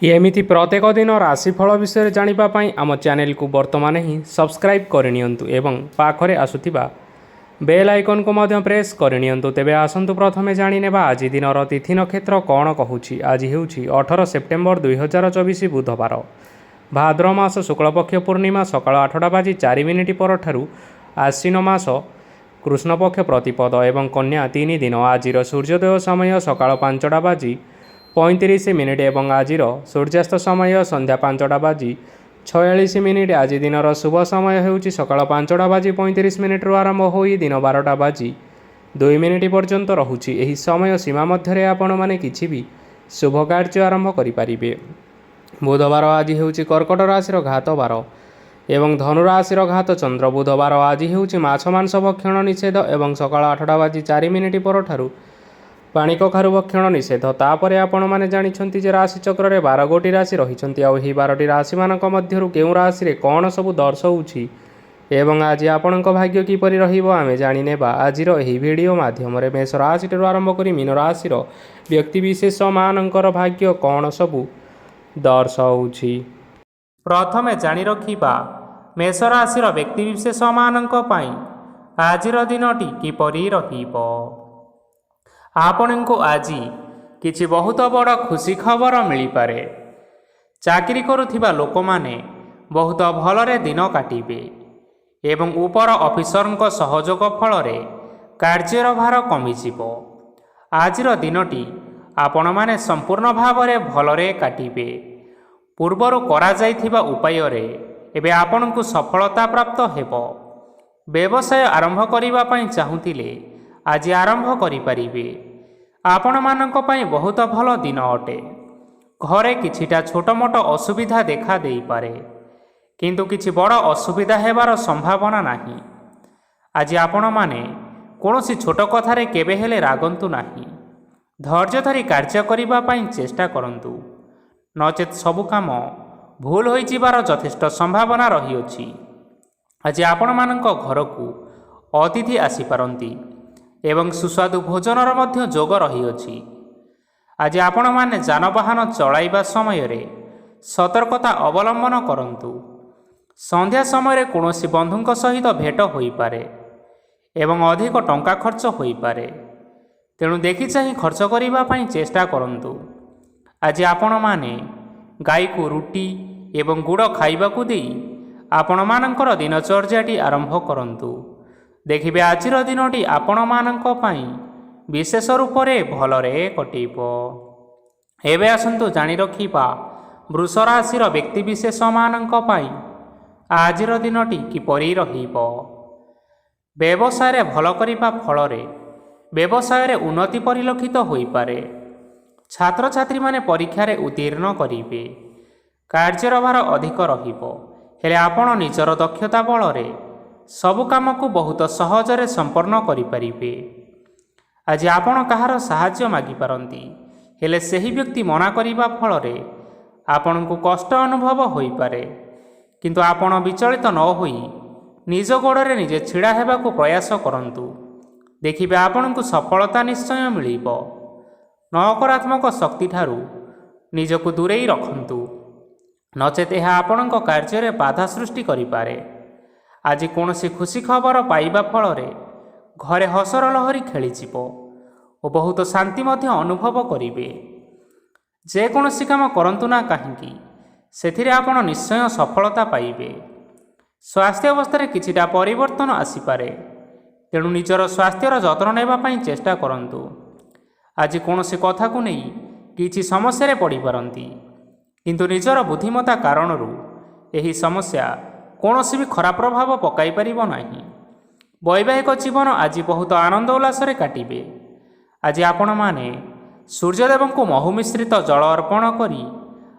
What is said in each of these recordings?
एमिति प्रत्येक दिन राशिफल विषय जानापी आम चैनल को बर्तमान ही सब्सक्राइब करनियंतु एवं पाखरे आसुथिबा बेल आइकन को मध्य प्रेस करनियंतु। तेबे आसंतु प्रथमे जानिनेबा आज दिनर तिथि नक्षत्र कौन कहूछि। आज हेउछि 18 सेप्टेम्बर 2024 बुधवार, भाद्र मास शुक्लपक्ष पूर्णिमा सकाळ 8:04 परठारु आश्विन मास कृष्णपक्ष प्रतिपद एवं कन्या 3 दिन। आजिर सूर्योदय समय सकाळ 5:35 एवं आजिर सूर्यास्त समय संध्या 5:46। आज दिनर शुभ समय हेउछि सकाळ 5:35 आरंभ होई दिन 12:02 पर्यंत रहुछि। एही समय सीमा मध्यरे आपण माने किछि भी शुभ कार्य आरंभ करि परिबे। बुधवार आज हेउछि कर्कट राशिर घात बार एवं धनु राशिर घात चंद्र। बुधवार आज हेउछि माछ मांस भक्षण निषेध एवं सकाळ 8:04 परठारु पाणी कखारु भक्षण निषेध। तापरे आपण माने जानिछंती जे राशि चक्र रे 12 गोटी राशि रहिछंती। आ एही 12टी राशि मानक मध्यरु केउ राशि रे कोन सब दर्शाउछि एवं आज आपणक भाग्य किपरि रहिबो आमे जानि नेबा आजिर एही वीडियो माध्यम रे। मेष राशि ठारु आरंभ करी मीन राशिर व्यक्ति विशेष मानकर भाग्य कोन सब दर्शाउछि। प्रथमे जानि रखिबा मेष राशिर व्यक्ति विशेष मानक पई आजिर दिनटी किपरि रहिबो। आपणको आज किछि बहुत बड़ खुशी खबर मिल पारे। चाकरी करुथिबा लोक माने बहुत भलरे दिन काटिबे एवं ऊपर ऑफिसरଙ୍କ सहयोग फल रे कार्यर भार कमिजिबो। आजिर दिनटी आपण माने संपूर्ण भाव रे भलरे काटिबे। पूर्वरु करा जाइथिबा उपाय रे एबे आपणको सफलता प्राप्त हेबो। व्यवसाय आरंभ करिबा पई चाहुतिले आज आरंभ करि परिबे। आपण मानक पई बहुत भल दिन अटे। घरे किछिटा छोट मोट असुविधा देखा देई पारे, किंतु किछि बड़ असुविधा हेबार संभावना नाही। आज आपण माने कोनोसी छोट कथारे केबे हेले रागंतु नाही। धैर्य धरी कार्य करिबा पई चेष्टा करंतु, नचेत सबु काम भूल होई जिबार यथेष्ट संभावना रही अछि। आज आपण मानक घरकू अतिथि आसी पारंती एवं सुस्वादु भोजनर मध्य जोग रही अछि। आज आपण माने जानवाहन चलाइबा समय रे सतर्कता अवलंबन करंतु। संध्या समय कोनोसी बंधुଙ୍କ सहित भेट होई पारे एवं अधिक टंका खर्च होई पारे, तेणु देखि चाहि खर्च करिबा पई चेष्टा करंतु। आज आपण माने गाई को रुटी एवं गुड़ खाइबाकू देई आपण मानकर दिनचर्याटी आरंभ करंतु। देखिबे आजिर दिनटी आपण मानक पई विशेष रूप रे भलरे कटिबो। एबे आसंतु जानि रखिबा वृष राशिर व्यक्ति विशेष मानक पई आजिर दिनटी किपरि रहिबो। व्यवसाय रे भल करिबा फल रे व्यवसाय रे उन्नति परिलक्षित होई पारे। छात्र छात्री माने परीक्षा रे उत्तीर्ण करिबे। कार्यर भार अधिक रहिबो, हेले आपण निजर दक्षता बल रे सबु काम को बहुत सहजरे संपन्न करि परिबे। आज आपण कहार साहाय्य मागी पारंती, हेले सही व्यक्ति मना करिबा फल रे आपण को कष्ट अनुभव होई पारे, किंतु आपण विचलित न होई निज गोड़े निजे छिड़ा हेबाकू प्रयास करंतु। देखिबे आपण को सफलता निश्चय मिलिबो। नकारात्मक शक्ति ठारू निजको दूरेई रखंतु, नचेत यह आपणक कार्य रे बाधा सृष्टि करि पारे। आज कोनोसी खुशी खबर पाइबा फल रे घरे हसर लहरी खेलीजिबो और बहुत शांति मध्य अनुभव करिबे। जे कोनोसी काम करंतु ना काहींकी सेथिरे आपण निश्चय सफलता पाइबे। स्वास्थ्य अवस्था रे किछिटा परिवर्तन आसी पारे, तेणु निजर स्वास्थ्यर जत्न नेबा पई चेष्टा करंतु। आज कोनोसी कथा को नै किछि समस्या रे पड़ी पारंती, किंतु निजर बुद्धिमत्ता कारणरू एही समस्या कौनसी भी खराब प्रभाव पकाई परिबो नाही। वैवाहिक जीवन आज बहुत आनंद उल्लास रे काटिबे। आज आपण माने सूर्यदेव को महु मिश्रित जल अर्पण करी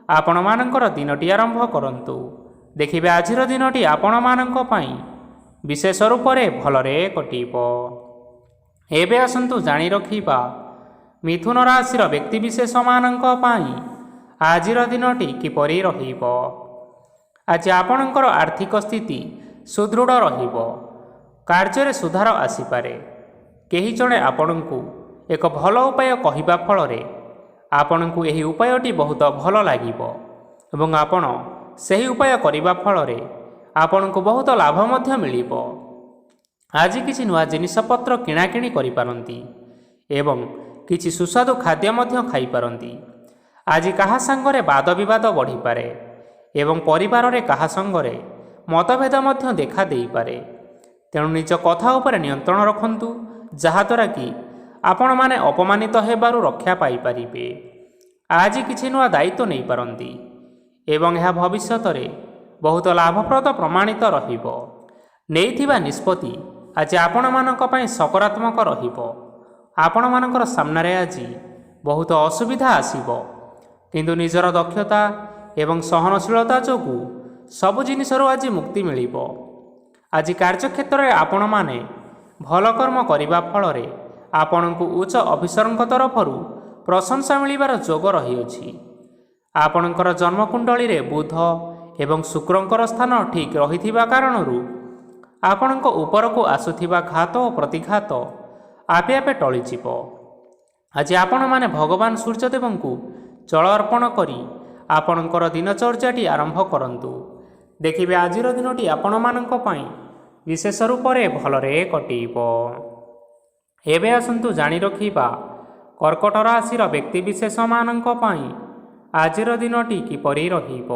आपण मानकर दिनटी आरंभ करंतु। देखिबे आजिर दिनटी आपण मानक पई विशेष रूप रे भलरे कटिबो। एबे आसंतु जानि रखिबा मिथुन राशिर व्यक्ति विशेष मानक पई आजिर दिनटी किपरि रहिबो। आज आपणकर आर्थिक स्थिति सुदृढ़ रहिबो। कार्य रे सुधार आसी पारे। केही जणे आपणकू एक भल उपाय कहिबा फल रे ଆପଣଙ୍କୁ ଏହି ଉପାୟଟି ବହୁତ ଭଲ ଲାଗିବ ଏବଂ ଆପଣ ସେହି ଉପାୟ କରିବା ଫଳରେ ଆପଣଙ୍କୁ ବହୁତ ଲାଭ ମଧ୍ୟ ମିଳିବ। ଆଜି କିଛି ନୂଆ ଜିନିଷପତ୍ର କିଣାକିଣି କରିପାରନ୍ତି ଏବଂ କିଛି ସୁସ୍ୱାଦୁ ଖାଦ୍ୟ ମଧ୍ୟ ଖାଇପାରନ୍ତି। ଆଜି କାହା ସାଙ୍ଗରେ ବାଦ ବିବାଦ ବଢ଼ିପାରେ ଏବଂ ପରିବାରରେ କାହା ସଙ୍ଗରେ ମତଭେଦ ମଧ୍ୟ ଦେଖା ଦେଇପାରେ। ତେଣୁ ନିଜ କଥା ଉପରେ ନିୟନ୍ତ୍ରଣ ରଖନ୍ତୁ, ଯାହାଦ୍ୱାରା କି ଆପଣମାନେ ଅପମାନିତ ହେବାରୁ ରକ୍ଷା ପାଇପାରିବେ। ଆଜି କିଛି ନୂଆ ଦାୟିତ୍ୱ ନେଇପାରନ୍ତି ଏବଂ ଏହା ଭବିଷ୍ୟତରେ ବହୁତ ଲାଭପ୍ରଦ ପ୍ରମାଣିତ ରହିବ। ନେଇଥିବା ନିଷ୍ପତ୍ତି ଆଜି ଆପଣମାନଙ୍କ ପାଇଁ ସକାରାତ୍ମକ ରହିବ। ଆପଣମାନଙ୍କର ସାମ୍ନାରେ ଆଜି ବହୁତ ଅସୁବିଧା ଆସିବ, କିନ୍ତୁ ନିଜର ଦକ୍ଷତା ଏବଂ ସହନଶୀଳତା ଯୋଗୁଁ ସବୁ ଜିନିଷରୁ ଆଜି ମୁକ୍ତି ମିଳିବ। ଆଜି କାର୍ଯ୍ୟକ୍ଷେତ୍ରରେ ଆପଣମାନେ ଭଲ କର୍ମ କରିବା ଫଳରେ ଆପଣଙ୍କୁ ଉଚ୍ଚ ଅଫିସରଙ୍କ ତରଫରୁ ପ୍ରଶଂସା ମିଳିବାର ଯୋଗ ରହିଅଛି। ଆପଣଙ୍କର ଜନ୍ମକୁଣ୍ଡଳୀରେ ବୁଧ ଏବଂ ଶୁକ୍ରଙ୍କର ସ୍ଥାନ ଠିକ୍ ରହିଥିବା କାରଣରୁ ଆପଣଙ୍କ ଉପରକୁ ଆସୁଥିବା ଘାତ ଓ ପ୍ରତିଘାତ ଆପେ ଆପେ ଟଳିଯିବ। ଆଜି ଆପଣମାନେ ଭଗବାନ ସୂର୍ଯ୍ୟଦେବଙ୍କୁ ଜଳ ଅର୍ପଣ କରି ଆପଣଙ୍କର ଦିନଚର୍ଯ୍ୟାଟି ଆରମ୍ଭ କରନ୍ତୁ। ଦେଖିବେ ଆଜିର ଦିନଟି ଆପଣମାନଙ୍କ ପାଇଁ ବିଶେଷ ରୂପରେ ଭଲରେ କଟିବ। ଏବେ ଆସନ୍ତୁ ଜାଣି ରଖିବା କର୍କଟ ରାଶିର ବ୍ୟକ୍ତିବିଶେଷମାନଙ୍କ ପାଇଁ ଆଜିର ଦିନଟି କିପରି ରହିବ।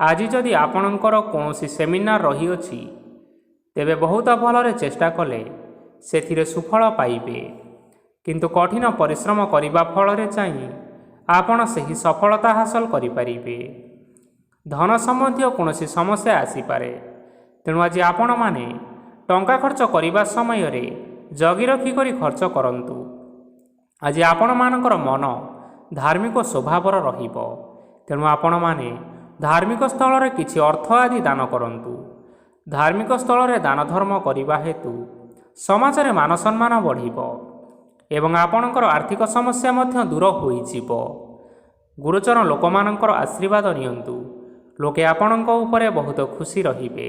ଆଜି ଯଦି ଆପଣଙ୍କର କୌଣସି ସେମିନାର ରହିଅଛି, ତେବେ ବହୁତ ଭଲରେ ଚେଷ୍ଟା କଲେ ସେଥିରେ ସୁଫଳ ପାଇବେ, କିନ୍ତୁ କଠିନ ପରିଶ୍ରମ କରିବା ଫଳରେ ଚାହିଁ ଆପଣ ସେହି ସଫଳତା ହାସଲ କରିପାରିବେ। ଧନ ସମ୍ବନ୍ଧୀୟ କୌଣସି ସମସ୍ୟା ଆସିପାରେ, ତେଣୁ ଆଜି ଆପଣମାନେ ଟଙ୍କା ଖର୍ଚ୍ଚ କରିବା ସମୟରେ ଜଗି ରଖି କରି ଖର୍ଚ୍ଚ କରନ୍ତୁ। ଆଜି ଆପଣମାନଙ୍କର ମନ ଧାର୍ମିକ ସ୍ୱଭାବର ରହିବ, ତେଣୁ ଆପଣମାନେ ଧାର୍ମିକ ସ୍ଥଳରେ କିଛି ଅର୍ଥ ଆଦି ଦାନ କରନ୍ତୁ। ଧାର୍ମିକ ସ୍ଥଳରେ ଦାନ ଧର୍ମ କରିବା ହେତୁ ସମାଜରେ ମାନ ସମ୍ମାନ ବଢ଼ିବ ଏବଂ ଆପଣଙ୍କର ଆର୍ଥିକ ସମସ୍ୟା ମଧ୍ୟ ଦୂର ହୋଇଯିବ। ଗୁରୁଜନ ଲୋକମାନଙ୍କର ଆଶୀର୍ବାଦ ନିଅନ୍ତୁ। ଲୋକେ ଆପଣଙ୍କ ଉପରେ ବହୁତ ଖୁସି ରହିବେ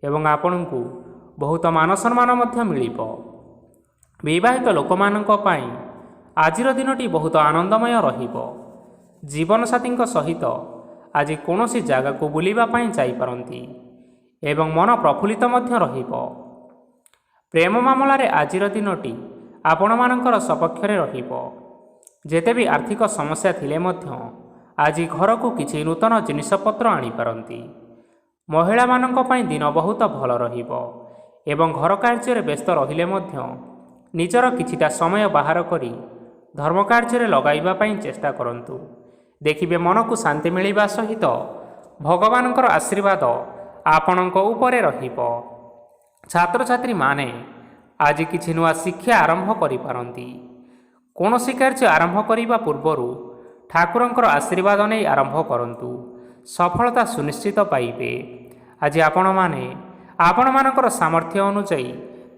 ଏବଂ ଆପଣଙ୍କୁ ବହୁତ ମାନ ସମ୍ମାନ ମଧ୍ୟ ମିଳିବ। ବିବାହିତ ଲୋକମାନଙ୍କ ପାଇଁ ଆଜିର ଦିନଟି ବହୁତ ଆନନ୍ଦମୟ ରହିବ। ଜୀବନସାଥୀଙ୍କ ସହିତ ଆଜି କୌଣସି ଜାଗାକୁ ବୁଲିବା ପାଇଁ ଯାଇପାରନ୍ତି ଏବଂ ମନ ପ୍ରଫୁଲ୍ଲିତ ମଧ୍ୟ ରହିବ। ପ୍ରେମ ମାମଲାରେ ଆଜିର ଦିନଟି ଆପଣମାନଙ୍କର ସପକ୍ଷରେ ରହିବ। ଯେତେ ବି ଆର୍ଥିକ ସମସ୍ୟା ଥିଲେ ମଧ୍ୟ ଆଜି ଘରକୁ କିଛି ନୂତନ ଜିନିଷପତ୍ର ଆଣିପାରନ୍ତି। ମହିଳାମାନଙ୍କ ପାଇଁ ଦିନ ବହୁତ ଭଲ ରହିବ ଏବଂ ଘର କାର୍ଯ୍ୟରେ ବ୍ୟସ୍ତ ରହିଲେ ମଧ୍ୟ ନିଜର କିଛିଟା ସମୟ ବାହାର କରି ଧର୍ମ କାର୍ଯ୍ୟରେ ଲଗାଇବା ପାଇଁ ଚେଷ୍ଟା କରନ୍ତୁ। ଦେଖିବେ ମନକୁ ଶାନ୍ତି ମିଳିବା ସହିତ ଭଗବାନଙ୍କର ଆଶୀର୍ବାଦ ଆପଣଙ୍କ ଉପରେ ରହିବ। ଛାତ୍ରଛାତ୍ରୀମାନେ ଆଜି କିଛି ନୂଆ ଶିକ୍ଷା ଆରମ୍ଭ କରିପାରନ୍ତି। କୌଣସି କାର୍ଯ୍ୟ ଆରମ୍ଭ କରିବା ପୂର୍ବରୁ ଠାକୁରଙ୍କର ଆଶୀର୍ବାଦ ନେଇ ଆରମ୍ଭ କରନ୍ତୁ, ସଫଳତା ସୁନିଶ୍ଚିତ ପାଇବେ। ଆଜି ଆପଣମାନେ ଆପଣମାନଙ୍କର ସାମର୍ଥ୍ୟ ଅନୁଯାୟୀ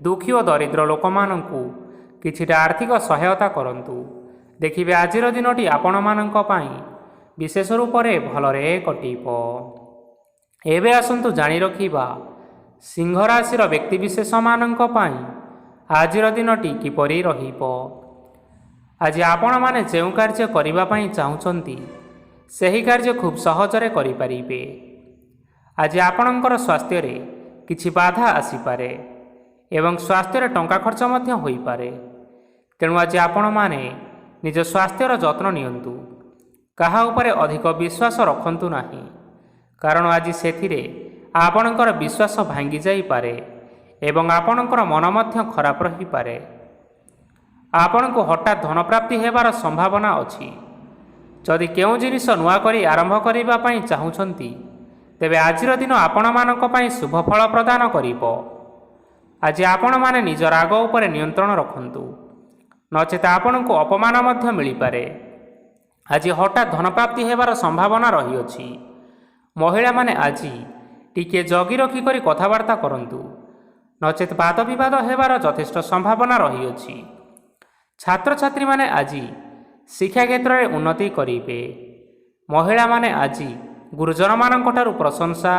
ଦୁଃଖୀ ଓ ଦରିଦ୍ର ଲୋକମାନଙ୍କୁ କିଛିଟା ଆର୍ଥିକ ସହାୟତା କରନ୍ତୁ। ଦେଖିବେ ଆଜିର ଦିନଟି ଆପଣମାନଙ୍କ ପାଇଁ ବିଶେଷ ରୂପରେ ଭଲରେ କଟିବ। ଏବେ ଆସନ୍ତୁ ଜାଣି ରଖିବା ସିଂହ ରାଶିର ବ୍ୟକ୍ତିବିଶେଷମାନଙ୍କ ପାଇଁ ଆଜିର ଦିନଟି କିପରି ରହିବ। ଆଜି ଆପଣମାନେ ଯେଉଁ କାର୍ଯ୍ୟ କରିବା ପାଇଁ ଚାହୁଁଛନ୍ତି, ସେହି କାର୍ଯ୍ୟ ଖୁବ୍ ସହଜରେ କରିପାରିବେ। ଆଜି ଆପଣଙ୍କର ସ୍ୱାସ୍ଥ୍ୟରେ କିଛି ବାଧା ଆସିପାରେ ଏବଂ ସ୍ୱାସ୍ଥ୍ୟରେ ଟଙ୍କା ଖର୍ଚ୍ଚ ମଧ୍ୟ ହୋଇପାରେ। ତେଣୁ ଆଜି ଆପଣମାନେ ନିଜ ସ୍ୱାସ୍ଥ୍ୟର ଯତ୍ନ ନିଅନ୍ତୁ। କାହା ଉପରେ ଅଧିକ ବିଶ୍ୱାସ ରଖନ୍ତୁ ନାହିଁ, କାରଣ ଆଜି ସେଥିରେ ଆପଣଙ୍କର ବିଶ୍ୱାସ ଭାଙ୍ଗି ଯାଇପାରେ ଏବଂ ଆପଣଙ୍କର ମନ ମଧ୍ୟ ଖରାପ ରହିପାରେ। ଆପଣଙ୍କୁ ହଠାତ୍ ଧନପ୍ରାପ୍ତି ହେବାର ସମ୍ଭାବନା ଅଛି। ଯଦି କେଉଁ ଜିନିଷ ନୂଆ କରି ଆରମ୍ଭ କରିବା ପାଇଁ ଚାହୁଁଛନ୍ତି, ତେବେ ଆଜିର ଦିନ ଆପଣମାନଙ୍କ ପାଇଁ ଶୁଭ ଫଳ ପ୍ରଦାନ କରିବ। ଆଜି ଆପଣମାନେ ନିଜ ରାଗ ଉପରେ ନିୟନ୍ତ୍ରଣ ରଖନ୍ତୁ, ନଚେତ ଆପଣଙ୍କୁ ଅପମାନ ମଧ୍ୟ ମିଳିପାରେ। ଆଜି ହଠାତ୍ ଧନପ୍ରାପ୍ତି ହେବାର ସମ୍ଭାବନା ରହିଅଛି। ମହିଳାମାନେ ଆଜି ଟିକିଏ ଜଗି ରଖି କରି କଥାବାର୍ତ୍ତା କରନ୍ତୁ, ନଚେତ ବାଦ ବିବାଦ ହେବାର ଯଥେଷ୍ଟ ସମ୍ଭାବନା ରହିଅଛି। ଛାତ୍ରଛାତ୍ରୀମାନେ ଆଜି ଶିକ୍ଷା କ୍ଷେତ୍ରରେ ଉନ୍ନତି କରିବେ। ମହିଳାମାନେ ଆଜି ଗୁରୁଜନମାନଙ୍କଠାରୁ ପ୍ରଶଂସା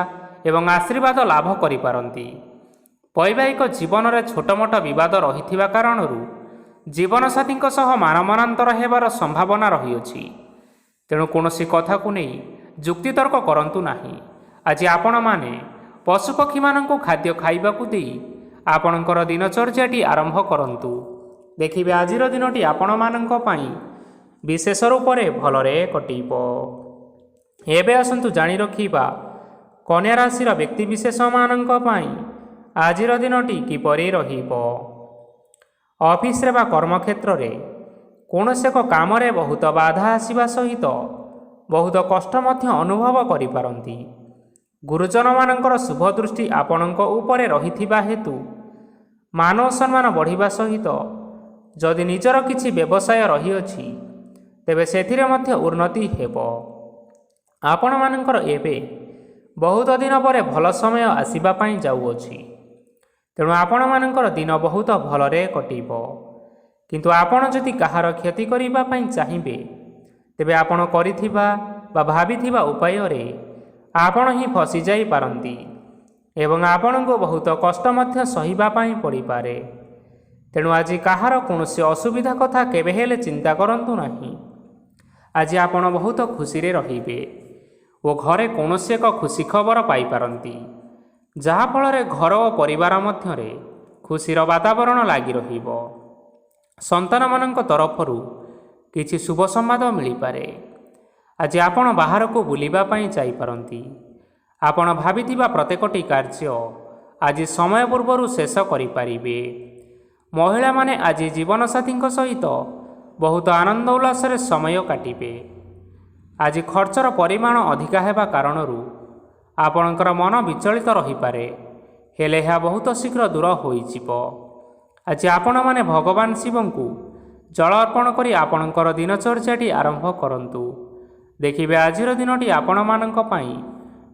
ଏବଂ ଆଶୀର୍ବାଦ ଲାଭ କରିପାରନ୍ତି। ବୈବାହିକ ଜୀବନରେ ଛୋଟ ମୋଟ ବିବାଦ ରହିଥିବା କାରଣରୁ ଜୀବନସାଥୀଙ୍କ ସହ ମାନମନାନ୍ତର ହେବାର ସମ୍ଭାବନା ରହିଅଛି। ତେଣୁ କୌଣସି କଥାକୁ ନେଇ ଯୁକ୍ତିତର୍କ କରନ୍ତୁ ନାହିଁ। ଆଜି ଆପଣମାନେ ପଶୁପକ୍ଷୀମାନଙ୍କୁ ଖାଦ୍ୟ ଖାଇବାକୁ ଦେଇ ଆପଣଙ୍କର ଦିନଚର୍ଯ୍ୟାଟି ଆରମ୍ଭ କରନ୍ତୁ। ଦେଖିବେ ଆଜିର ଦିନଟି ଆପଣମାନଙ୍କ ପାଇଁ ବିଶେଷ ରୂପରେ ଭଲରେ କଟିବ। ଏବେ ଆସନ୍ତୁ ଜାଣି ରଖିବା କନ୍ୟା ରାଶିର ବ୍ୟକ୍ତିବିଶେଷମାନଙ୍କ ପାଇଁ ଆଜିର ଦିନଟି କିପରି ରହିବ। ଅଫିସରେ ବା କର୍ମକ୍ଷେତ୍ରରେ କୌଣସି ଏକ କାମରେ ବହୁତ ବାଧା ଆସିବା ସହିତ ବହୁତ କଷ୍ଟ ମଧ୍ୟ ଅନୁଭବ କରିପାରନ୍ତି। ଗୁରୁଜନମାନଙ୍କର ଶୁଭ ଦୃଷ୍ଟି ଆପଣଙ୍କ ଉପରେ ରହିଥିବା ହେତୁ ମାନ ଓ ସମ୍ମାନ ବଢ଼ିବା ସହିତ ଯଦି ନିଜର କିଛି ବ୍ୟବସାୟ ରହିଅଛି ତେବେ ସେଥିରେ ମଧ୍ୟ ଉନ୍ନତି ହେବ। ଆପଣମାନଙ୍କର ଏବେ ବହୁତ ଦିନ ପରେ ଭଲ ସମୟ ଆସିବା ପାଇଁ ଯାଉଅଛି। ତେଣୁ ଆପଣମାନଙ୍କର ଦିନ ବହୁତ ଭଲରେ କଟିବ। କିନ୍ତୁ ଆପଣ ଯଦି କାହାର କ୍ଷତି କରିବା ପାଇଁ ଚାହିଁବେ ତେବେ ଆପଣ କରିଥିବା ବା ଭାବିଥିବା ଉପାୟରେ ଆପଣ ହିଁ ଫସିଯାଇପାରନ୍ତି ଏବଂ ଆପଣଙ୍କୁ ବହୁତ କଷ୍ଟ ମଧ୍ୟ ସହିବା ପାଇଁ ପଡ଼ିପାରେ। ତେଣୁ ଆଜି କାହାର କୌଣସି ଅସୁବିଧା କଥା କେବେ ହେଲେ ଚିନ୍ତା କରନ୍ତୁ ନାହିଁ। ଆଜି ଆପଣ ବହୁତ ଖୁସିରେ ରହିବେ ଓ ଘରେ କୌଣସି ଏକ ଖୁସି ଖବର ପାଇପାରନ୍ତି, ଯାହାଫଳରେ ଘର ଓ ପରିବାର ମଧ୍ୟରେ ଖୁସିର ବାତାବରଣ ଲାଗି ରହିବ। ସନ୍ତାନମାନଙ୍କ ତରଫରୁ କିଛି ଶୁଭ ସମ୍ବାଦ ମିଳିପାରେ। ଆଜି ଆପଣ ବାହାରକୁ ବୁଲିବା ପାଇଁ ଯାଇପାରନ୍ତି। ଆପଣ ଭାବିଥିବା ପ୍ରତ୍ୟେକଟି କାର୍ଯ୍ୟ ଆଜି ସମୟ ପୂର୍ବରୁ ଶେଷ କରିପାରିବେ। ମହିଳାମାନେ ଆଜି ଜୀବନସାଥୀଙ୍କ ସହିତ ବହୁତ ଆନନ୍ଦ ଉଲ୍ଲାସରେ ସମୟ କାଟିବେ। ଆଜି ଖର୍ଚ୍ଚର ପରିମାଣ ଅଧିକା ହେବା କାରଣରୁ ଆପଣଙ୍କର ମନ ବିଚଳିତ ରହିପାରେ, ହେଲେ ଏହା ବହୁତ ଶୀଘ୍ର ଦୂର ହୋଇଯିବ। ଆଜି ଆପଣମାନେ ଭଗବାନ ଶିବଙ୍କୁ ଜଳ ଅର୍ପଣ କରି ଆପଣଙ୍କର ଦିନଚର୍ଯ୍ୟାଟି ଆରମ୍ଭ କରନ୍ତୁ। ଦେଖିବେ ଆଜିର ଦିନଟି ଆପଣମାନଙ୍କ ପାଇଁ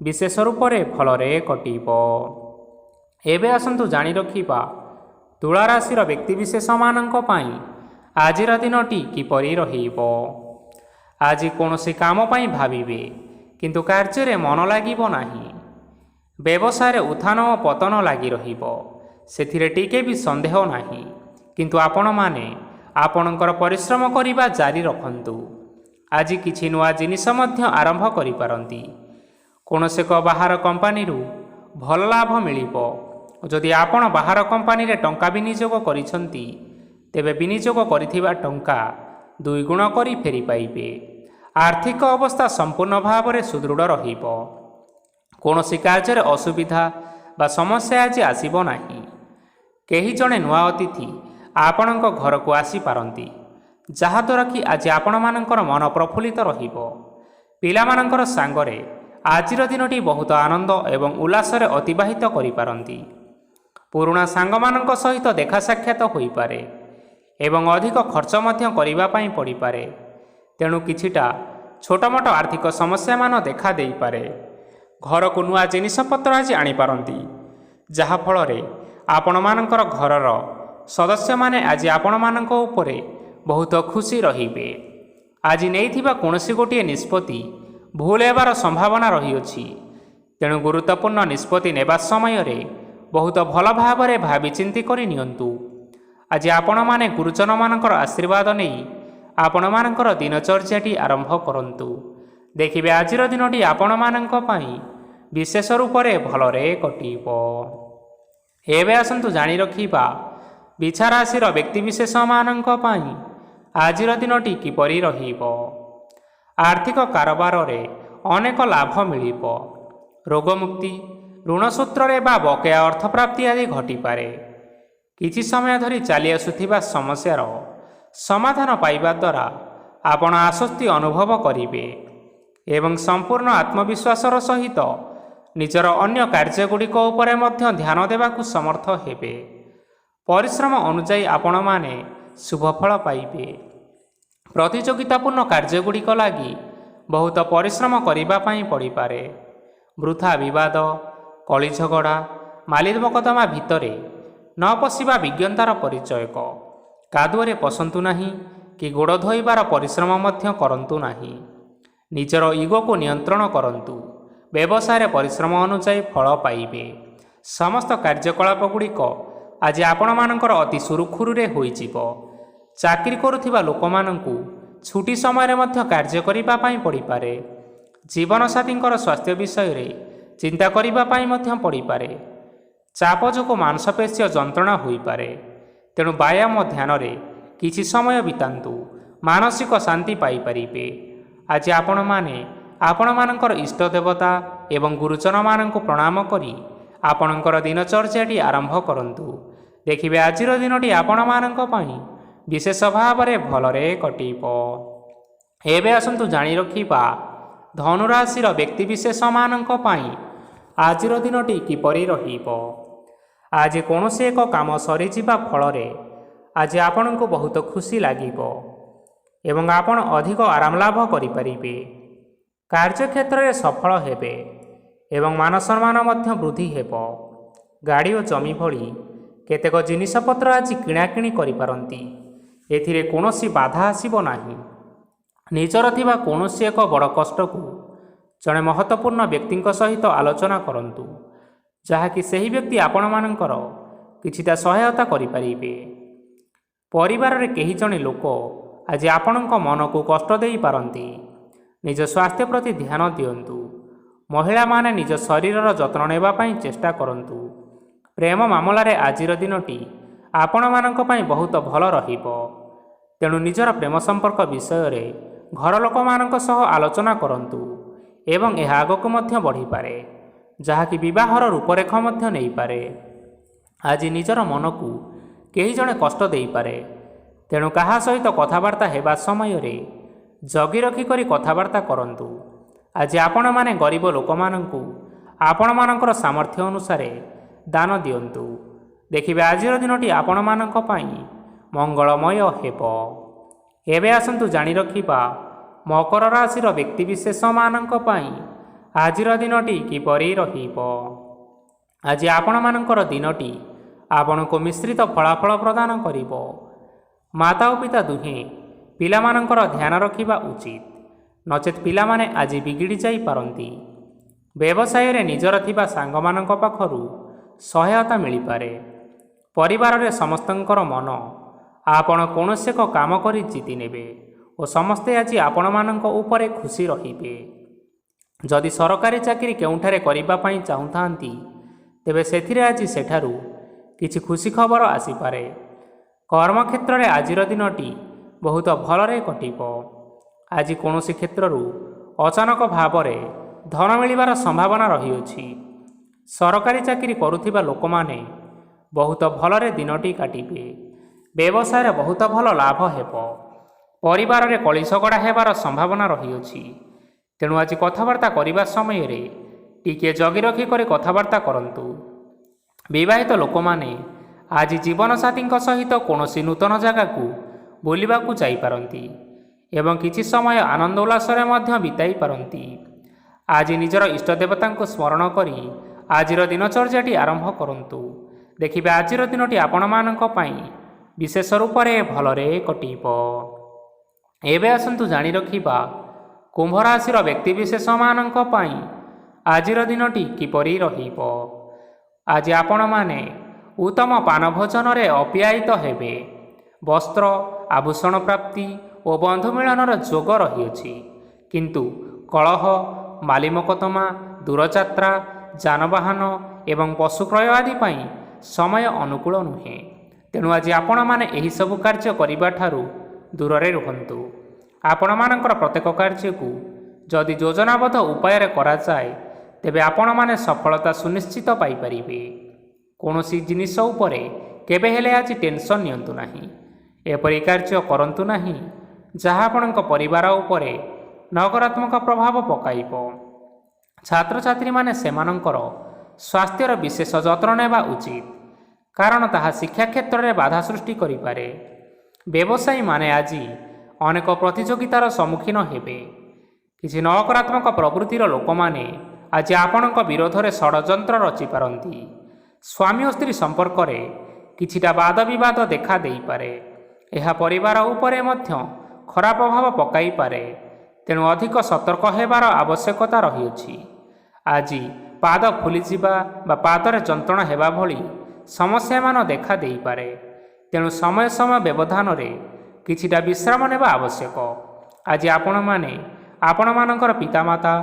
ବିଶେଷ ରୂପରେ ଭଲରେ କଟିବ। ଏବେ ଆସନ୍ତୁ ଜାଣି ରଖିବା ତୁଳା ରାଶିର ବ୍ୟକ୍ତିବିଶେଷମାନଙ୍କ ପାଇଁ ଆଜିର ଦିନଟି କିପରି ରହିବ। ଆଜି କୌଣସି କାମ ପାଇଁ ଭାବିବେ କିନ୍ତୁ କାର୍ଯ୍ୟରେ ମନ ଲାଗିବ ନାହିଁ। ବ୍ୟବସାୟରେ ଉତ୍ଥାନ ଓ ପତନ ଲାଗି ରହିବ, ସେଥିରେ ଟିକେ ବି ସନ୍ଦେହ ନାହିଁ। କିନ୍ତୁ ଆପଣମାନେ ଆପଣଙ୍କର ପରିଶ୍ରମ କରିବା ଜାରି ରଖନ୍ତୁ। ଆଜି କିଛି ନୂଆ ଜିନିଷ ମଧ୍ୟ ଆରମ୍ଭ କରିପାରନ୍ତି। କୌଣସି ଏକ ବାହାର କମ୍ପାନୀରୁ ଭଲ ଲାଭ ମିଳିବ। ଯଦି ଆପଣ ବାହାର କମ୍ପାନୀରେ ଟଙ୍କା ବିନିଯୋଗ କରିଛନ୍ତି ତେବେ ବିନିଯୋଗ କରିଥିବା ଟଙ୍କା ଦୁଇଗୁଣ କରି ଫେରି ପାଇବେ। ଆର୍ଥିକ ଅବସ୍ଥା ସମ୍ପୂର୍ଣ୍ଣ ଭାବରେ ସୁଦୃଢ଼ ରହିବ। କୌଣସି କାର୍ଯ୍ୟରେ ଅସୁବିଧା ବା ସମସ୍ୟା ଆଜି ଆସିବ ନାହିଁ। କେହି ଜଣେ ନୂଆ ଅତିଥି ଆପଣଙ୍କ ଘରକୁ ଆସିପାରନ୍ତି, ଯାହାଦ୍ୱାରା କି ଆଜି ଆପଣମାନଙ୍କର ମନ ପ୍ରଫୁଲ୍ଲିତ ରହିବ। ପିଲାମାନଙ୍କର ସାଙ୍ଗରେ ଆଜିର ଦିନଟି ବହୁତ ଆନନ୍ଦ ଏବଂ ଉଲ୍ଲାସରେ ଅତିବାହିତ କରିପାରନ୍ତି। ପୁରୁଣା ସାଙ୍ଗମାନଙ୍କ ସହିତ ଦେଖା ସାକ୍ଷାତ ହୋଇପାରେ ଏବଂ ଅଧିକ ଖର୍ଚ୍ଚ ମଧ୍ୟ କରିବା ପାଇଁ ପଡ଼ିପାରେ। ତେଣୁ କିଛିଟା ଛୋଟମୋଟ ଆର୍ଥିକ ସମସ୍ୟାମାନ ଦେଖା ଦେଇପାରେ। ଘରକୁ ନୂଆ ଜିନିଷପତ୍ର ଆଜି ଆଣିପାରନ୍ତି, ଯାହାଫଳରେ ଆପଣମାନଙ୍କର ଘରର ସଦସ୍ୟମାନେ ଆଜି ଆପଣମାନଙ୍କ ଉପରେ ବହୁତ ଖୁସି ରହିବେ। ଆଜି ନେଇଥିବା କୌଣସି ଗୋଟିଏ ନିଷ୍ପତ୍ତି ଭୁଲ ହେବାର ସମ୍ଭାବନା ରହିଅଛି। ତେଣୁ ଗୁରୁତ୍ୱପୂର୍ଣ୍ଣ ନିଷ୍ପତ୍ତି ନେବା ସମୟରେ ବହୁତ ଭଲ ଭାବରେ ଭାବିଚିନ୍ତି କରି ନିଅନ୍ତୁ। ଆଜି ଆପଣମାନେ ଗୁରୁଜନମାନଙ୍କର ଆଶୀର୍ବାଦ ନେଇ ଆପଣମାନଙ୍କର ଦିନଚର୍ଯ୍ୟାଟି ଆରମ୍ଭ କରନ୍ତୁ। ଦେଖିବେ ଆଜିର ଦିନଟି ଆପଣମାନଙ୍କ ପାଇଁ ବିଶେଷ ରୂପରେ ଭଲରେ କଟିବ। ଏବେ ଆସନ୍ତୁ ଜାଣି ରଖିବା ବିଛା ରାଶିର ବ୍ୟକ୍ତିବିଶେଷମାନଙ୍କ ପାଇଁ ଆଜିର ଦିନଟି କିପରି ରହିବ। ଆର୍ଥିକ କାରବାରରେ ଅନେକ ଲାଭ ମିଳିବ। ରୋଗମୁକ୍ତି, ଋଣ ସୂତ୍ରରେ ବା ବକେୟା ଅର୍ଥପ୍ରାପ୍ତି ଆଦି ଘଟିପାରେ। କିଛି ସମୟ ଧରି ଚାଲି ଆସୁଥିବା ସମସ୍ୟାର ସମାଧାନ ପାଇବା ଦ୍ୱାରା ଆପଣ ଆଶ୍ୱସ୍ତି ଅନୁଭବ କରିବେ ଏବଂ ସମ୍ପୂର୍ଣ୍ଣ ଆତ୍ମବିଶ୍ୱାସର ସହିତ ନିଜର ଅନ୍ୟ କାର୍ଯ୍ୟଗୁଡ଼ିକ ଉପରେ ମଧ୍ୟ ଧ୍ୟାନ ଦେବାକୁ ସମର୍ଥ ହେବେ। ପରିଶ୍ରମ ଅନୁଯାୟୀ ଆପଣମାନେ ଶୁଭଫଳ ପାଇବେ। ପ୍ରତିଯୋଗିତାପୂର୍ଣ୍ଣ କାର୍ଯ୍ୟଗୁଡ଼ିକ ଲାଗି ବହୁତ ପରିଶ୍ରମ କରିବା ପାଇଁ ପଡ଼ିପାରେ। ବୃଥା ବିବାଦ, କଳି ଝଗଡ଼ା, ମାଲି ମକଦ୍ଦମା ଭିତରେ ନ ପଶିବା ବିଜ୍ଞତାର ପରିଚୟକ। କାଦୁଅରେ ପଶନ୍ତୁ ନାହିଁ କି ଗୋଡ଼ ଧୋଇବାର ପରିଶ୍ରମ ମଧ୍ୟ କରନ୍ତୁ ନାହିଁ। ନିଜର ଇଗୋକୁ ନିୟନ୍ତ୍ରଣ କରନ୍ତୁ। ବ୍ୟବସାୟରେ ପରିଶ୍ରମ ଅନୁଯାୟୀ ଫଳ ପାଇବେ। ସମସ୍ତ କାର୍ଯ୍ୟକଳାପ ଗୁଡ଼ିକ ଆଜି ଆପଣମାନଙ୍କର ଅତି ସୁରୁଖୁରୁରେ ହୋଇଯିବ। ଚାକିରି କରୁଥିବା ଲୋକମାନଙ୍କୁ ଛୁଟି ସମୟରେ ମଧ୍ୟ କାର୍ଯ୍ୟ କରିବା ପାଇଁ ପଡ଼ିପାରେ। ଜୀବନସାଥୀଙ୍କର ସ୍ୱାସ୍ଥ୍ୟ ବିଷୟରେ ଚିନ୍ତା କରିବା ପାଇଁ ମଧ୍ୟ ପଡ଼ିପାରେ। ଚାପ ଯୋଗୁଁ ମାଂସପେଶୀୟ ଯନ୍ତ୍ରଣା ହୋଇପାରେ। ତେଣୁ ବ୍ୟାୟାମ ଧ୍ୟାନରେ କିଛି ସମୟ ବିତାନ୍ତୁ, ମାନସିକ ଶାନ୍ତି ପାଇପାରିବେ। ଆଜି ଆପଣମାନେ ଆପଣମାନଙ୍କର ଇଷ୍ଟ ଦେବତା ଏବଂ ଗୁରୁଜନମାନଙ୍କୁ ପ୍ରଣାମ କରି ଆପଣଙ୍କର ଦିନଚର୍ଯ୍ୟାଟି ଆରମ୍ଭ କରନ୍ତୁ। ଦେଖିବେ ଆଜିର ଦିନଟି ଆପଣମାନଙ୍କ ପାଇଁ ବିଶେଷ ଭାବରେ ଭଲରେ କଟିବ। ଏବେ ଆସନ୍ତୁ ଜାଣି ରଖିବା ଧନୁରାଶିର ବ୍ୟକ୍ତିବିଶେଷମାନଙ୍କ ପାଇଁ ଆଜିର ଦିନଟି କିପରି ରହିବ। ଆଜି କୌଣସି ଏକ କାମ ସରିଯିବା ଫଳରେ ଆଜି ଆପଣଙ୍କୁ ବହୁତ ଖୁସି ଲାଗିବ ଏବଂ ଆପଣ ଅଧିକ ଆରାମ ଲାଭ କରିପାରିବେ। କାର୍ଯ୍ୟକ୍ଷେତ୍ରରେ ସଫଳ ହେବେ ଏବଂ ମାନସମ୍ମାନ ମଧ୍ୟ ବୃଦ୍ଧି ହେବ। ଗାଡ଼ି ଓ ଜମି ଭଳି କେତେକ ଜିନିଷପତ୍ର ଆଜି କିଣାକିଣି କରିପାରନ୍ତି। ଏଥିରେ କୌଣସି ବାଧା ଆସିବ ନାହିଁ। ନିଜର ଥିବା କୌଣସି ଏକ ବଡ଼ କଷ୍ଟକୁ ଜଣେ ମହତ୍ତ୍ୱପୂର୍ଣ୍ଣ ବ୍ୟକ୍ତିଙ୍କ ସହିତ ଆଲୋଚନା କରନ୍ତୁ, ଯାହାକି ସେହି ବ୍ୟକ୍ତି ଆପଣମାନଙ୍କର କିଛିଟା ସହାୟତା କରିପାରିବେ। ପରିବାରରେ କେହି ଜଣେ ଲୋକ ଆଜି ଆପଣଙ୍କ ମନକୁ କଷ୍ଟ ଦେଇପାରନ୍ତି। ନିଜ ସ୍ୱାସ୍ଥ୍ୟ ପ୍ରତି ଧ୍ୟାନ ଦିଅନ୍ତୁ। ମହିଳାମାନେ ନିଜ ଶରୀରର ଯତ୍ନ ନେବା ପାଇଁ ଚେଷ୍ଟା କରନ୍ତୁ। ପ୍ରେମ ମାମଲାରେ ଆଜିର ଦିନଟି ଆପଣମାନଙ୍କ ପାଇଁ ବହୁତ ଭଲ ରହିବ। ତେଣୁ ନିଜର ପ୍ରେମ ସମ୍ପର୍କ ବିଷୟରେ ଘର ଲୋକମାନଙ୍କ ସହ ଆଲୋଚନା କରନ୍ତୁ ଏବଂ ଏହା ଆଗକୁ ମଧ୍ୟ ବଢ଼ିପାରେ, ଯାହାକି ବିବାହର ରୂପରେଖ ମଧ୍ୟ ନେଇପାରେ। ଆଜି ନିଜର ମନକୁ କେହି ଜଣେ କଷ୍ଟ ଦେଇପାରେ। ତେଣୁ କାହା ସହିତ କଥାବାର୍ତ୍ତା ହେବା ସମୟରେ ଜଗି ରଖି କରି କଥାବାର୍ତ୍ତା କରନ୍ତୁ। ଆଜି ଆପଣମାନେ ଗରିବ ଲୋକମାନଙ୍କୁ ଆପଣମାନଙ୍କର ସାମର୍ଥ୍ୟ ଅନୁସାରେ ଦାନ ଦିଅନ୍ତୁ। ଦେଖିବେ ଆଜିର ଦିନଟି ଆପଣମାନଙ୍କ ପାଇଁ ମଙ୍ଗଳମୟ ହେବ। ଏବେ ଆସନ୍ତୁ ଜାଣି ରଖିବା ମକର ରାଶିର ବ୍ୟକ୍ତିବିଶେଷମାନଙ୍କ ପାଇଁ ଆଜିର ଦିନଟି କିପରି ରହିବ। ଆଜି ଆପଣମାନଙ୍କର ଦିନଟି ଆପଣଙ୍କୁ ମିଶ୍ରିତ ଫଳାଫଳ ପ୍ରଦାନ କରିବ। ମାତା ଓ ପିତା ଦୁହେଁ ପିଲାମାନଙ୍କର ଧ୍ୟାନ ରଖିବା ଉଚିତ, ନଚେତ୍ ପିଲାମାନେ ଆଜି ବିଗିଡ଼ି ଯାଇପାରନ୍ତି। ବ୍ୟବସାୟରେ ନିଜର ଥିବା ସାଙ୍ଗମାନଙ୍କ ପାଖରୁ ସହାୟତା ମିଳିପାରେ। ପରିବାରରେ ସମସ୍ତଙ୍କର ମନ ଆପଣ କୌଣସି ଏକ କାମ କରି ଜିତି ନେବେ ଓ ସମସ୍ତେ ଆଜି ଆପଣମାନଙ୍କ ଉପରେ ଖୁସି ରହିବେ। ଯଦି ସରକାରୀ ଚାକିରି କେଉଁଠାରେ କରିବା ପାଇଁ ଚାହୁଁଥାନ୍ତି, ତେବେ ସେଥିରେ ଆଜି ସେଠାରୁ କିଛି ଖୁସି ଖବର ଆସିପାରେ। କର୍ମକ୍ଷେତ୍ରରେ ଆଜିର ଦିନଟି ବହୁତ ଭଲରେ କଟିବ। ଆଜି କୌଣସି କ୍ଷେତ୍ରରୁ ଅଚାନକ ଭାବରେ ଧନ ମିଳିବାର ସମ୍ଭାବନା ରହିଅଛି। ସରକାରୀ ଚାକିରି କରୁଥିବା ଲୋକମାନେ ବହୁତ ଭଲରେ ଦିନଟି କାଟିବେ। ବ୍ୟବସାୟରେ ବହୁତ ଭଲ ଲାଭ ହେବ। ପରିବାରରେ କଳିଝଗଡ଼ା ହେବାର ସମ୍ଭାବନା ରହିଅଛି। ତେଣୁ ଆଜି କଥାବାର୍ତ୍ତା କରିବା ସମୟରେ ଟିକିଏ ଜଗି ରଖି କରି କଥାବାର୍ତ୍ତା କରନ୍ତୁ। ବିବାହିତ ଲୋକମାନେ ଆଜି ଜୀବନସାଥୀଙ୍କ ସହିତ କୌଣସି ନୂତନ ଜାଗାକୁ ବୁଲିବାକୁ ଯାଇପାରନ୍ତି ଏବଂ କିଛି ସମୟ ଆନନ୍ଦ ଉଲ୍ଲାସରେ ମଧ୍ୟ ବିତାଇ ପାରନ୍ତି। ଆଜି ନିଜର ଇଷ୍ଟ ଦେବତାଙ୍କୁ ସ୍ମରଣ କରି ଆଜିର ଦିନଚର୍ଯ୍ୟାଟି ଆରମ୍ଭ କରନ୍ତୁ। ଦେଖିବେ ଆଜିର ଦିନଟି ଆପଣମାନଙ୍କ ପାଇଁ ବିଶେଷ ରୂପରେ ଭଲରେ କଟିବ। ଏବେ ଆସନ୍ତୁ ଜାଣି ରଖିବା କୁମ୍ଭ ରାଶିର ବ୍ୟକ୍ତିବିଶେଷମାନଙ୍କ ପାଇଁ ଆଜିର ଦିନଟି କିପରି ରହିବ। ଆଜି ଆପଣମାନେ ଉତ୍ତମ ପାନ ଭୋଜନରେ ଅପ୍ୟାୟିତ ହେବେ। ବସ୍ତ୍ର ଆଭୂଷଣ ପ୍ରାପ୍ତି ଓ ବନ୍ଧୁ ମିଳନର ଯୋଗ ରହିଅଛି। କିନ୍ତୁ କଳହ, ମାଲି ମକଦ୍ଦମା, ଦୂରଯାତ୍ରା, ଯାନବାହନ ଏବଂ ପଶୁ କ୍ରୟ ଆଦି ପାଇଁ ସମୟ ଅନୁକୂଳ ନୁହେଁ। ତେଣୁ ଆଜି ଆପଣମାନେ ଏହିସବୁ କାର୍ଯ୍ୟ କରିବା ଠାରୁ ଦୂରରେ ରୁହନ୍ତୁ। ଆପଣମାନଙ୍କର ପ୍ରତ୍ୟେକ କାର୍ଯ୍ୟକୁ ଯଦି ଯୋଜନାବଦ୍ଧ ଉପାୟରେ କରାଯାଏ, ତେବେ ଆପଣମାନେ ସଫଳତା ସୁନିଶ୍ଚିତ ପାଇପାରିବେ। କୌଣସି ଜିନିଷ ଉପରେ କେବେ ହେଲେ ଆଜି ଟେନସନ୍ ନିଅନ୍ତୁ ନାହିଁ। ଏପରି କାର୍ଯ୍ୟ କରନ୍ତୁ ନାହିଁ ଯାହା ଆପଣଙ୍କ ପରିବାର ଉପରେ ନକାରାତ୍ମକ ପ୍ରଭାବ ପକାଇବ। ଛାତ୍ରଛାତ୍ରୀମାନେ ସେମାନଙ୍କର ସ୍ୱାସ୍ଥ୍ୟର ବିଶେଷ ଯତ୍ନ ନେବା ଉଚିତ, କାରଣ ତାହା ଶିକ୍ଷା କ୍ଷେତ୍ରରେ ବାଧା ସୃଷ୍ଟି କରିପାରେ। ବ୍ୟବସାୟୀମାନେ ଆଜି ଅନେକ ପ୍ରତିଯୋଗିତାର ସମ୍ମୁଖୀନ ହେବେ। କିଛି ନକାରାତ୍ମକ ପ୍ରବୃତ୍ତିର ଲୋକମାନେ ଆଜି ଆପଣଙ୍କ ବିରୋଧରେ ଷଡ଼ଯନ୍ତ୍ର ରଚିପାରନ୍ତି। ସ୍ୱାମୀ ଓ ସ୍ତ୍ରୀ ସମ୍ପର୍କରେ କିଛିଟା ବାଦ ବିବାଦ ଦେଖା ଦେଇପାରେ। ଏହା ପରିବାର ଉପରେ ମଧ୍ୟ ଖରାପ ପ୍ରଭାବ ପକାଇପାରେ। ତେଣୁ ଅଧିକ ସତର୍କ ହେବାର ଆବଶ୍ୟକତା ରହିଅଛି। ଆଜି ପାଦ ଫୁଲିଯିବା ବା ପାଦରେ ଯନ୍ତ୍ରଣା ହେବା ଭଳି ସମସ୍ୟାମାନ ଦେଖା ଦେଇପାରେ। ତେଣୁ ସମୟ ସମୟ ବ୍ୟବଧାନରେ କିଛିଟା ବିଶ୍ରାମ ନେବା ଆବଶ୍ୟକ। ଆଜି ଆପଣମାନେ ଆପଣମାନଙ୍କର ପିତାମାତା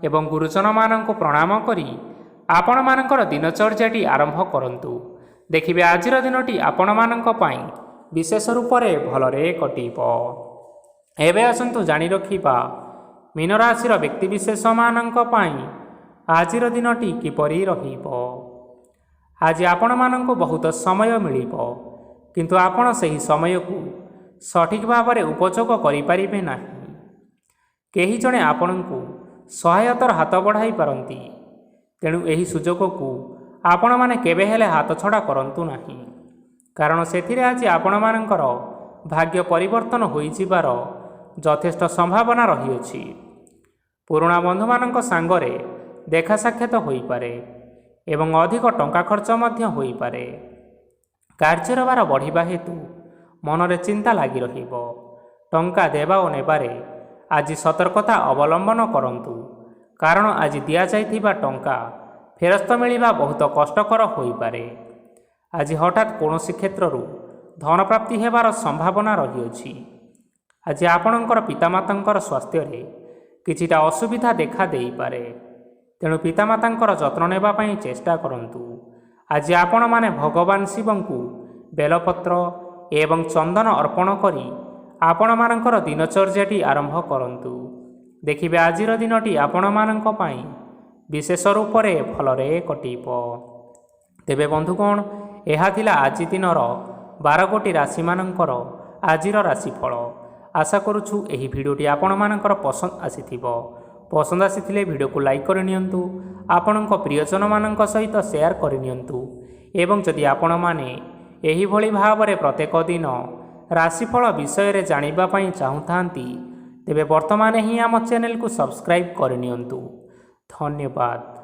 ଏବଂ ଗୁରୁଜନମାନଙ୍କୁ ପ୍ରଣାମ କରି ଆପଣମାନଙ୍କର ଦିନଚର୍ଯ୍ୟାଟି ଆରମ୍ଭ କରନ୍ତୁ। ଦେଖିବେ ଆଜିର ଦିନଟି ଆପଣମାନଙ୍କ ପାଇଁ ବିଶେଷ ରୂପରେ ଭଲରେ କଟିବ। ଏବେ ଆସନ୍ତୁ ଜାଣି ରଖିବା ମୀନ ରାଶିର ବ୍ୟକ୍ତିବିଶେଷମାନଙ୍କ ପାଇଁ ଆଜିର ଦିନଟି କିପରି ରହିବ। ଆଜି ଆପଣମାନଙ୍କୁ ବହୁତ ସମୟ ମିଳିବ, କିନ୍ତୁ ଆପଣ ସେହି ସମୟକୁ ସଠିକ୍ ଭାବରେ ଉପଯୋଗ କରିପାରିବେ ନାହିଁ। କେହି ଜଣେ ଆପଣଙ୍କୁ ସହାୟତାର ହାତ ବଢ଼ାଇ ପାରନ୍ତି, ତେଣୁ ଏହି ସୁଯୋଗକୁ ଆପଣମାନେ କେବେ ହେଲେ ହାତଛଡ଼ା କରନ୍ତୁ ନାହିଁ, କାରଣ ସେଥିରେ ଆଜି ଆପଣମାନଙ୍କର ଭାଗ୍ୟ ପରିବର୍ତ୍ତନ ହୋଇଯିବାର ଯଥେଷ୍ଟ ସମ୍ଭାବନା ରହିଅଛି। ପୁରୁଣା ବନ୍ଧୁମାନଙ୍କ ସାଙ୍ଗରେ ଦେଖା ସାକ୍ଷାତ ହୋଇପାରେ ଏବଂ ଅଧିକ ଟଙ୍କା ଖର୍ଚ୍ଚ ମଧ୍ୟ ହୋଇପାରେ। କାର୍ଯ୍ୟର ଭାର ବଢ଼ିବା ହେତୁ ମନରେ ଚିନ୍ତା ଲାଗି ରହିବ। ଟଙ୍କା ଦେବା ଓ ନେବାରେ ଆଜି ସତର୍କତା ଅବଲମ୍ବନ କରନ୍ତୁ, କାରଣ ଆଜି ଦିଆଯାଇଥିବା ଟଙ୍କା ଫେରସ୍ତ ମିଳିବା ବହୁତ କଷ୍ଟକର ହୋଇପାରେ। ଆଜି ହଠାତ୍ କୌଣସି କ୍ଷେତ୍ରରୁ ଧନପ୍ରାପ୍ତି ହେବାର ସମ୍ଭାବନା ରହିଅଛି। ଆଜି ଆପଣଙ୍କର ପିତାମାତାଙ୍କର ସ୍ୱାସ୍ଥ୍ୟରେ କିଛିଟା ଅସୁବିଧା ଦେଖା ଦେଇପାରେ, ତେଣୁ ପିତାମାତାଙ୍କର ଯତ୍ନ ନେବା ପାଇଁ ଚେଷ୍ଟା କରନ୍ତୁ। ଆଜି ଆପଣମାନେ ଭଗବାନ ଶିବଙ୍କୁ ବେଲପତ୍ର ଏବଂ ଚନ୍ଦନ ଅର୍ପଣ କରି ଆପଣମାନଙ୍କର ଦିନଚର୍ଯ୍ୟାଟି ଆରମ୍ଭ କରନ୍ତୁ। ଦେଖିବେ ଆଜିର ଦିନଟି ଆପଣମାନଙ୍କ ପାଇଁ ବିଶେଷ ରୂପରେ ଭଲରେ କଟିବ। ତେବେ ବନ୍ଧୁଗଣ, ଏହା ଥିଲା ଆଜି ଦିନର 12 ଗୋଟି ରାଶିମାନଙ୍କର ଆଜିର ରାଶିଫଳ। ଆଶା କରୁଛୁ ଏହି ଭିଡ଼ିଓଟି ଆପଣମାନଙ୍କର ପସନ୍ଦ ଆସିଥିବ। ପସନ୍ଦ ଆସିଥିଲେ ଭିଡ଼ିଓକୁ ଲାଇକ୍ କରିନିଅନ୍ତୁ, ଆପଣଙ୍କ ପ୍ରିୟଜନମାନଙ୍କ ସହିତ ସେୟାର କରିନିଅନ୍ତୁ ଏବଂ ଯଦି ଆପଣମାନେ ଏହିଭଳି ଭାବରେ ପ୍ରତ୍ୟେକ ଦିନ ରାଶିଫଳ ବିଷୟରେ ଜାଣିବା ପାଇଁ ଚାହୁଁଥାନ୍ତି, ତେବେ ବର୍ତ୍ତମାନ ହିଁ ଆମ ଚ୍ୟାନେଲକୁ ସବସ୍କ୍ରାଇବ୍ କରିନିଅନ୍ତୁ। ଧନ୍ୟବାଦ।